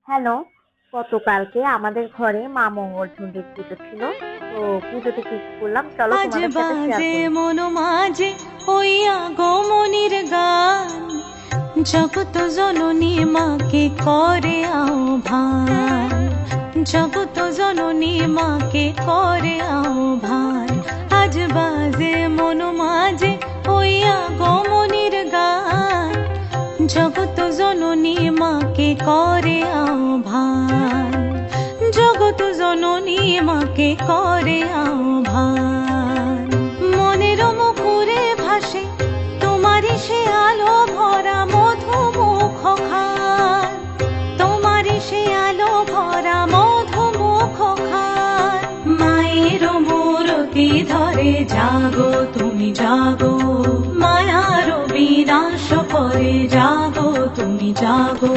Hello, গতকালকে আমাদের ঘরে মা মঙ্গলচণ্ডীর পুজো ছিল। তো পুজোতে কি কি করলাম চলো আজ তোমাদের সাথে শেয়ার বাজে করি। মন মাঝে হইয়া গমনির গান, জগত জননী মাকে করে আহ্বান, জগত জননী মাকে করে আহ্বান। আজ বাজে মন মাঝে হইয়া গমনির গান, জগত জননী মাকে করে আহ্বান, জগত জননী মাকে করে আহ্বান। মনের মুখরে ভাসে তোমারই সে আলো ভরা মধুমুখ খান, তোমারই সে আলো ভরা মধুমুখ খান। মায়ের মূরতি ধরে জাগো তুমি জাগো, মায়ার বিনাশ করে জাগো তুমি জাগো।